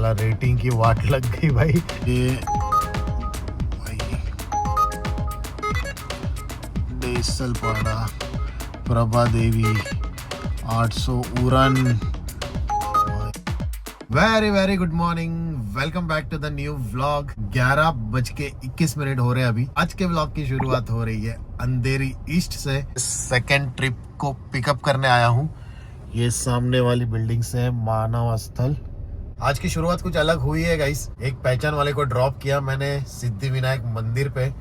साला रेटिंग की वाट लग गई भाई। ये डेसलपाड़ा प्रभा देवी 800 उड़न। Very good morning, welcome back to the new vlog. 11:21 हो रहे हैं अभी। आज के व्लॉग की शुरुआत हो रही है अंधेरी ईस्ट से। सेकेंड ट्रिप को पिकअप करने आया हूँ। ये सामने वाली बिल्डिंग से है मानव स्थल। आज की शुरुआत कुछ अलग हुई है गाइस। एक पहचान वाले को ड्रॉप किया मैंने सिद्धि विनायक मंदिर पे,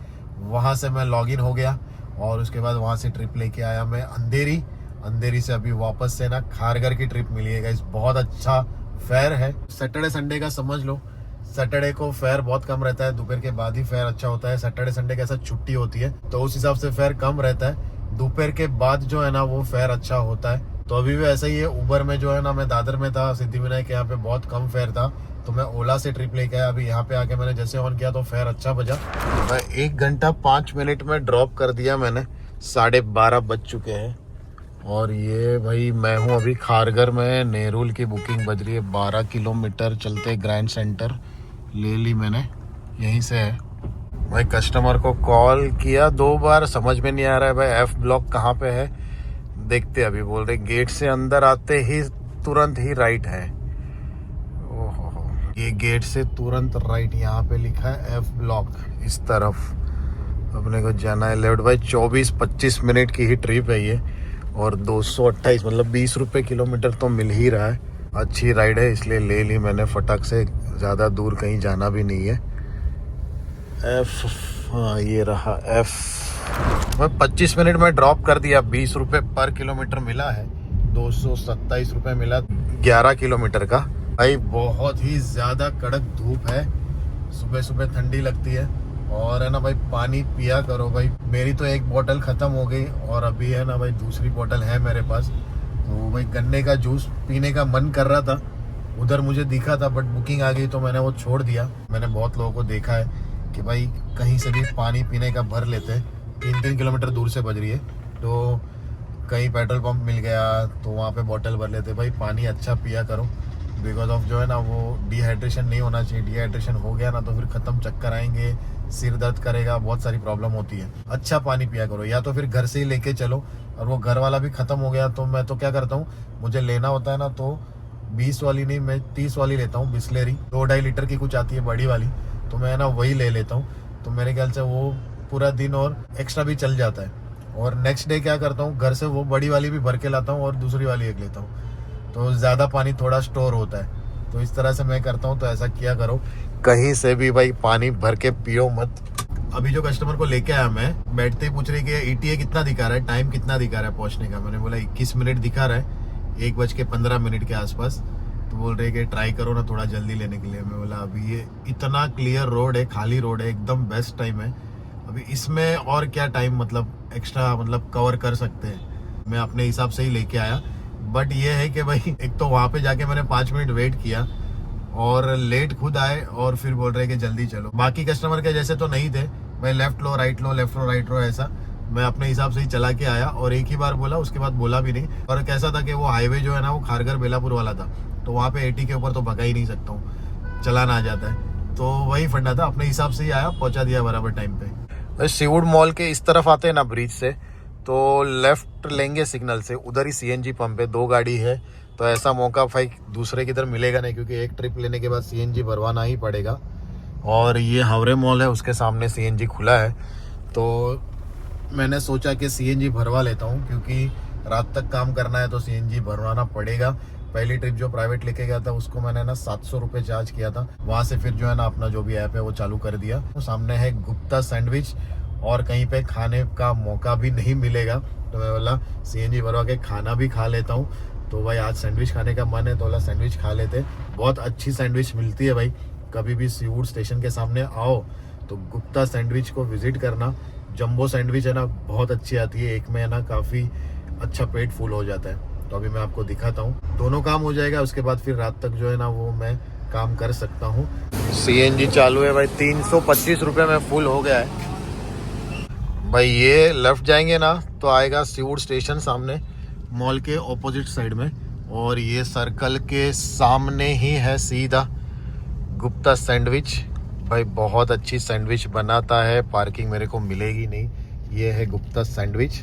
वहां से मैं लॉगिन हो गया और उसके बाद वहां से ट्रिप लेके आया मैं अंधेरी से अभी वापस से ना खारघर की ट्रिप मिली है गाइस। बहुत अच्छा फेयर है। सैटरडे संडे का समझ लो, सैटरडे को फेयर बहुत कम रहता है, दोपहर के बाद ही फेयर अच्छा होता है। सैटरडे संडे के साथ छुट्टी होती है तो उस हिसाब से फेयर कम रहता है। दोपहर के बाद जो है ना वो फेयर अच्छा होता है। तो अभी भी ऐसा ही है। उबर में जो है ना, मैं दादर में था, सिद्धि विनायक यहाँ पे बहुत कम फेयर था तो मैं ओला से ट्रिप लेके आया। अभी यहाँ पे आके मैंने जैसे ऑन किया तो फेयर अच्छा बजा। मैं 1 घंटा 5 मिनट में ड्रॉप कर दिया मैंने। 12:30 बज चुके हैं और ये भाई मैं हूँ अभी खारघर में। नेरुल की बुकिंग बज रही है 12 किलोमीटर चलते ग्रैंड सेंटर ले ली मैंने, यहीं से है भाई। कस्टमर को कॉल किया 2 बार, समझ में नहीं आ रहा है भाई एफ ब्लॉक कहाँ पे है। देखते अभी, बोल रहे गेट से अंदर आते ही तुरंत ही राइट है। ओहो, ये गेट से तुरंत राइट, यहाँ पे लिखा है एफ ब्लॉक। इस तरफ अपने को जाना है लेफ्ट भाई। 24-25 मिनट की ही ट्रिप है ये और 228 मतलब 20 रुपये किलोमीटर तो मिल ही रहा है। अच्छी राइड है इसलिए ले ली मैंने फटाक से, ज़्यादा दूर कहीं जाना भी नहीं है। एफ, हाँ ये रहा एफ। मैं 25 मिनट में ड्रॉप कर दिया। 20 रुपये पर किलोमीटर मिला है, 227 रुपये मिला 11 किलोमीटर का। भाई बहुत ही ज़्यादा कड़क धूप है, सुबह सुबह ठंडी लगती है और है ना भाई पानी पिया करो भाई। मेरी तो एक बोतल ख़त्म हो गई और अभी है ना भाई दूसरी बोतल है मेरे पास। तो भाई गन्ने का जूस पीने का मन कर रहा था, उधर मुझे दिखा था बट बुकिंग आ गई तो मैंने वो छोड़ दिया। मैंने बहुत लोगों को देखा है कि भाई कहीं से भी पानी पीने का भर लेते हैं। 3 किलोमीटर दूर से बज रही है तो कहीं पेट्रोल पंप मिल गया तो वहाँ पे बोतल भर लेते। भाई पानी अच्छा पिया करो, बिकॉज ऑफ जो है ना वो डिहाइड्रेशन नहीं होना चाहिए। डिहाइड्रेशन हो गया ना तो फिर ख़त्म, चक्कर आएंगे, सिर दर्द करेगा, बहुत सारी प्रॉब्लम होती है। अच्छा पानी पिया करो, या तो फिर घर से ही लेके चलो। और वो घर वाला भी ख़त्म हो गया तो मैं तो क्या करता हूँ, मुझे लेना होता है ना तो 20 वाली नहीं, मैं 30 वाली लेता हूँ। बिस्लेरी 2-2.5 लीटर की कुछ आती है बड़ी वाली, तो मैं ना वही ले लेता हूँ। तो मेरे ख्याल से वो पूरा दिन और एक्स्ट्रा भी चल जाता है। और नेक्स्ट डे क्या करता हूँ, घर से वो बड़ी वाली भी भर के लाता हूँ और दूसरी वाली एक लेता हूँ, तो ज़्यादा पानी थोड़ा स्टोर होता है। तो इस तरह से मैं करता हूँ, तो ऐसा किया करो। कहीं से भी भाई पानी भर के पियो मत। अभी जो कस्टमर को लेके आया मैं, बैठते ही पूछ रही कि ETA कितना दिखा रहा है, टाइम कितना दिखा रहा है पहुँचने का। मैंने बोला 21 मिनट दिखा रहा है, 1:15 के आसपास। तो बोल रहे कि ट्राई करो ना थोड़ा जल्दी लेने के लिए। मैं बोला अभी ये इतना क्लियर रोड है, खाली रोड है, एकदम बेस्ट टाइम है अभी। इसमें और क्या टाइम मतलब एक्स्ट्रा मतलब कवर कर सकते हैं। मैं अपने हिसाब से ही लेके आया। बट ये है कि भाई एक तो वहाँ पे जाके मैंने 5 मिनट वेट किया और लेट खुद आए और फिर बोल रहे कि जल्दी चलो। बाकी कस्टमर के जैसे तो नहीं थे, मैं लेफ्ट लो राइट लो, लेफ्ट लो राइट लो, ऐसा मैं अपने हिसाब से ही चला के आया। और एक ही बार बोला, उसके बाद बोला भी नहीं। और कैसा था कि वो हाईवे जो है ना वो खारघर बेलापुर वाला था, तो वहाँ पे 80 के ऊपर तो भगा ही नहीं सकता हूँ, चलाना आ जाता है। तो वही फंडा था, अपने हिसाब से ही आया, पहुँचा दिया बराबर टाइम पे। सीवुड मॉल के इस तरफ आते हैं ना ब्रिज से, तो लेफ्ट लेंगे सिग्नल से, उधर ही CNG पंप है, 2 गाड़ी है। तो ऐसा मौका भाई दूसरे किधर मिलेगा नहीं, क्योंकि एक ट्रिप लेने के बाद CNG भरवाना ही पड़ेगा। और ये हावड़े मॉल है, उसके सामने CNG खुला है, तो मैंने सोचा कि CNG भरवा लेता हूँ, क्योंकि रात तक काम करना है तो CNG भरवाना पड़ेगा। पहली ट्रिप जो प्राइवेट लेके गया था उसको मैंने ना 700 रुपये चार्ज किया था। वहाँ से फिर जो है ना अपना जो भी ऐप है वो चालू कर दिया। तो सामने है गुप्ता सैंडविच और कहीं पे खाने का मौका भी नहीं मिलेगा, तो मैं बोला CNG भरवा के खाना भी खा लेता हूँ। तो भाई आज सैंडविच खाने का मन है तो बोला सैंडविच खा लेते। बहुत अच्छी सैंडविच मिलती है भाई। कभी भी सीवुड स्टेशन के सामने आओ तो गुप्ता सैंडविच को विजिट करना। जंबो सैंडविच है ना बहुत अच्छी आती है, एक में है ना काफ़ी अच्छा पेट फुल हो जाता है। तो अभी मैं आपको दिखाता हूँ, दोनों काम हो जाएगा, उसके बाद फिर रात तक जो है ना वो मैं काम कर सकता हूँ। CNG चालू है भाई, 325 रुपये में फुल हो गया है भाई। ये लेफ्ट जाएंगे ना तो आएगा सीवुड स्टेशन सामने मॉल के ऑपोजिट साइड में, और ये सर्कल के सामने ही है सीधा गुप्ता सैंडविच भाई बहुत अच्छी सैंडविच बनाता है, पार्किंग मेरे को मिलेगी नहीं। ये है गुप्ता सैंडविच।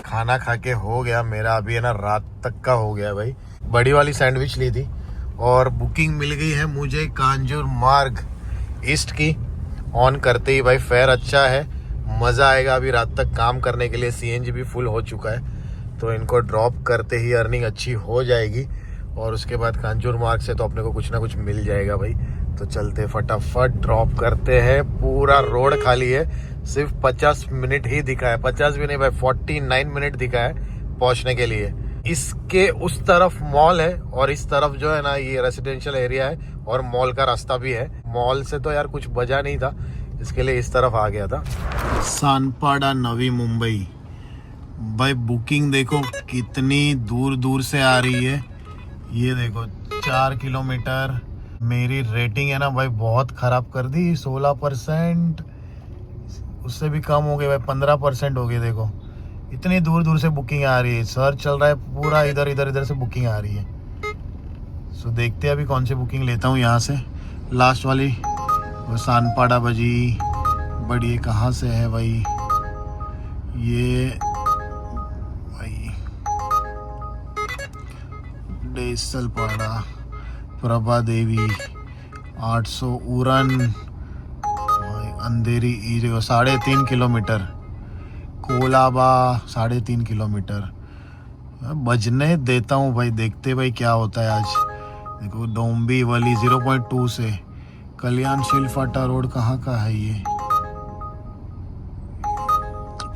खाना खा के हो गया मेरा, अभी है ना रात तक का हो गया भाई। बड़ी वाली सैंडविच ली थी और बुकिंग मिल गई है मुझे कांजूर मार्ग ईस्ट की। ऑन करते ही भाई फेयर अच्छा है, मज़ा आएगा। अभी रात तक काम करने के लिए सीएनजी भी फुल हो चुका है, तो इनको ड्रॉप करते ही अर्निंग अच्छी हो जाएगी और उसके बाद कांजूर मार्ग से तो अपने को कुछ ना कुछ मिल जाएगा भाई। तो चलते फटाफट ड्रॉप करते हैं। पूरा रोड खाली है, सिर्फ 50 मिनट ही दिखा है, 50 भी नहीं भाई 49 मिनट दिखा है पहुंचने के लिए। इसके उस तरफ मॉल है और इस तरफ जो है ना ये रेसिडेंशियल एरिया है और मॉल का रास्ता भी है। मॉल से तो यार कुछ बजा नहीं था, इसके लिए इस तरफ आ गया था। सानपाड़ा नवी मुंबई भाई, बुकिंग देखो कितनी दूर दूर से आ रही है। ये देखो 4 किलोमीटर। मेरी रेटिंग है ना भाई बहुत ख़राब कर दी, 16%, उससे भी कम हो गए भाई, 15% हो गए। देखो इतनी दूर दूर से बुकिंग आ रही है, सर्च चल रहा है पूरा, इधर इधर इधर से बुकिंग आ रही है। सो देखते हैं अभी कौन सी बुकिंग लेता हूँ यहाँ से। लास्ट वाली वो सानपाड़ा बजी बट ये कहाँ से है भाई? ये भाई डेसलपाड़ा प्रभा देवी 800 उरन अंधेरी 3.5 किलोमीटर। कोलाबा 3.5 किलोमीटर। बजने देता हूँ भाई, देखते भाई क्या होता है आज। देखो डोंबिवली 0.2 से। कल्याणशील फाटा रोड कहाँ का है ये?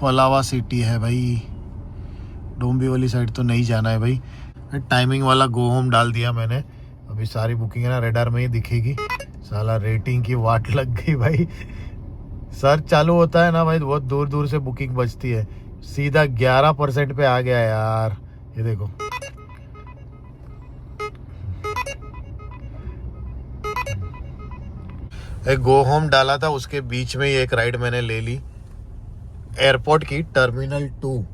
पलावा सिटी है भाई। डोंबिवली साइड तो नहीं जाना है भाई। टाइमिंग वाला गो होम डाल दिया मैंने। अभी सारी बुकिंग है ना रेडार में ही दिखेगी। साला रेटिंग की वाट लग गई भाई। सर्च चालू होता है ना भाई, बहुत दूर दूर से बुकिंग बचती है। सीधा 11% पे आ गया यार। ये देखो एक गो होम डाला था, उसके बीच में ही एक राइड मैंने ले ली एयरपोर्ट की, टर्मिनल 2।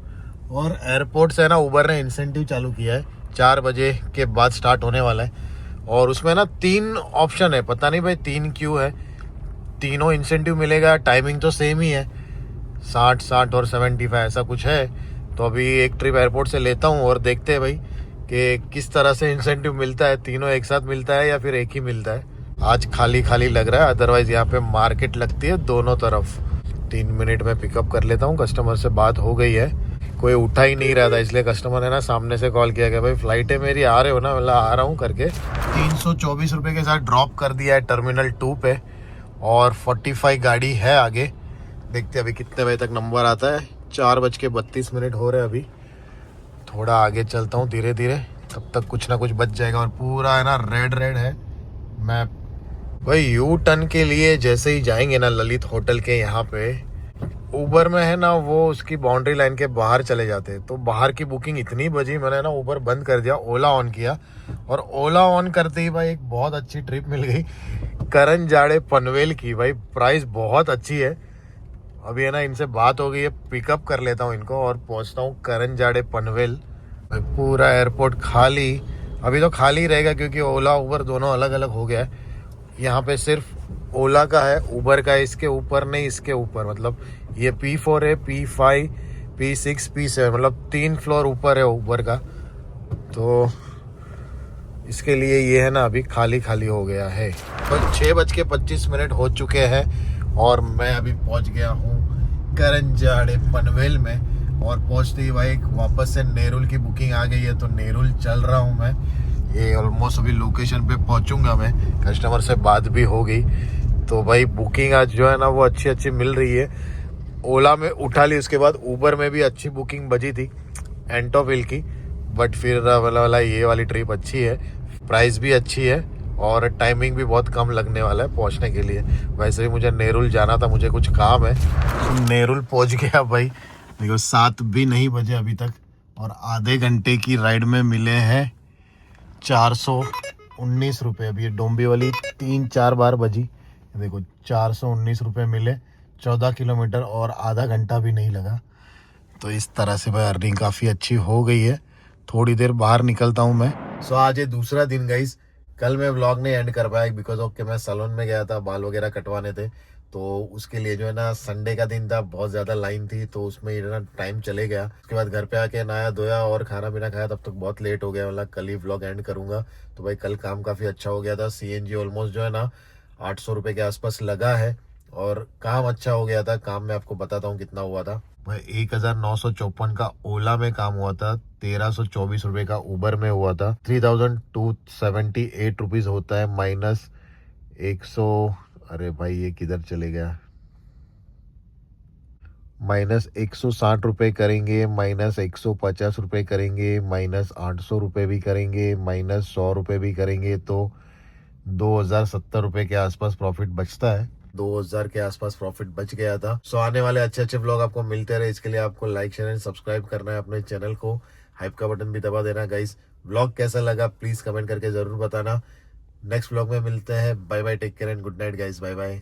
और एयरपोर्ट से ना उबर ने इंसेंटिव चालू किया है, 4 बजे के बाद स्टार्ट होने वाला है। और उसमें ना 3 ऑप्शन है, पता नहीं भाई 3 क्यों है। तीनों इंसेंटिव मिलेगा, टाइमिंग तो सेम ही है, 60 और 75 ऐसा कुछ है। तो अभी एक ट्रिप एयरपोर्ट से लेता हूँ और देखते हैं भाई कि किस तरह से इंसेंटिव मिलता है। तीनों एक साथ मिलता है या फिर एक ही मिलता है। आज खाली खाली लग रहा है, अदरवाइज यहाँ पे मार्केट लगती है दोनों तरफ। 3 मिनट में पिकअप कर लेता हूँ। कस्टमर से बात हो गई है, कोई उठा ही नहीं रहा था, इसलिए कस्टमर ने ना सामने से कॉल किया कि भाई फ्लाइट है मेरी, आ रहे हो ना? मतलब आ रहा हूँ करके 324 रुपये के साथ ड्रॉप कर दिया है टर्मिनल 2 पे। और 45 गाड़ी है आगे, देखते अभी कितने बजे तक नंबर आता है। 4:32 हो रहे हैं अभी। थोड़ा आगे चलता हूँ धीरे धीरे, तब तक कुछ ना कुछ बच जाएगा। और पूरा है ना रेड रेड है मैप भाई। यू टर्न के लिए जैसे ही जाएंगे ना ललित होटल के यहाँ पे, उबर में है ना वो उसकी बाउंड्री लाइन के बाहर चले जाते हैं। तो बाहर की बुकिंग इतनी बजी, मैंने ना उबर बंद कर दिया, ओला ऑन किया। और ओला ऑन करते ही भाई एक बहुत अच्छी ट्रिप मिल गई करण जाड़े पनवेल की। भाई प्राइस बहुत अच्छी है। अभी है ना इनसे बात हो गई है, पिकअप कर लेता हूँ इनको और पहुँचता हूँ करण जाड़े पनवेल। भाई पूरा एयरपोर्ट खाली, अभी तो खाली रहेगा क्योंकि ओला उबर दोनों अलग अलग हो गया है। यहाँ पे सिर्फ ओला का है, उबर का इसके ऊपर नहीं, इसके ऊपर मतलब ये P4 है, P5, P6, P7, मतलब 3 फ्लोर ऊपर है उबर का। तो इसके लिए ये है ना अभी खाली खाली हो गया है। तो 6:25 हो चुके हैं और मैं अभी पहुंच गया हूँ करण जाड़े पनवेल में। और पहुंचते ही भाई वापस से नेरुल की बुकिंग आ गई है, तो नेरुल चल रहा हूँ मैं। ये ऑलमोस्ट अभी लोकेशन पे पहुंचूंगा मैं। कस्टमर से बात भी हो गई, तो भाई बुकिंग आज जो है ना वो अच्छी अच्छी मिल रही है। ओला में उठा ली, उसके बाद उबर में भी अच्छी बुकिंग बजी थी एंटोविल की। बट फिर वाला ये वाली ट्रिप अच्छी है, प्राइस भी अच्छी है और टाइमिंग भी बहुत कम लगने वाला है पहुंचने के लिए। वैसे भी मुझे नेरुल जाना था, मुझे कुछ काम है। तो नेरुल पहुंच गया भाई। देखो 7 भी नहीं बजे अभी तक और आधे घंटे की राइड में मिले हैं 419 रुपये। अभी ये डोंबिवली 3-4 बार बजी। देखो 419 रुपये मिले, 14 किलोमीटर और आधा घंटा भी नहीं लगा। तो इस तरह से भाई अर्निंग काफ़ी अच्छी हो गई है। थोड़ी देर बाहर निकलता हूँ मैं। सो आज ये दूसरा दिन गाइस कल मैं व्लॉग नहीं एंड कर पाया बिकॉज ऑफ कि मैं सैलून में गया था, बाल वगैरह कटवाने थे, तो उसके लिए जो है ना संडे का दिन था, बहुत ज़्यादा लाइन थी, तो उसमें ये ना टाइम चले गया। उसके बाद घर पे आके नहाया धोया और खाना पीना खाया, तब तक बहुत लेट हो गया। मतलब कल ही व्लॉग एंड करूंगा। तो भाई कल काम काफ़ी अच्छा हो गया था। CNG ऑलमोस्ट जो है ना 800 रुपये के आसपास लगा है और काम अच्छा हो गया था। काम में आपको बताता हूँ कितना हुआ था भाई। 1954 का ओला में काम हुआ था, 1324 रुपये का उबर में हुआ था, 3278 रुपीज होता है माइनस 100। अरे भाई ये किधर चले गया, माइनस 160 रुपये करेंगे, माइनस 150 रुपये करेंगे, माइनस 800 रुपये भी करेंगे, माइनस 100 रुपये भी करेंगे, तो 2070 रुपये के आसपास प्रॉफिट बचता है। 2000 के आसपास प्रॉफिट बच गया था। सो आने वाले अच्छे अच्छे व्लॉग आपको मिलते रहे, इसके लिए आपको लाइक शेयर एंड सब्सक्राइब करना है अपने चैनल को। हाइप का बटन भी दबा देना गाइस। व्लॉग कैसा लगा प्लीज कमेंट करके जरूर बताना। नेक्स्ट व्लॉग में मिलते हैं। Bye bye, take care and good night guys, bye bye.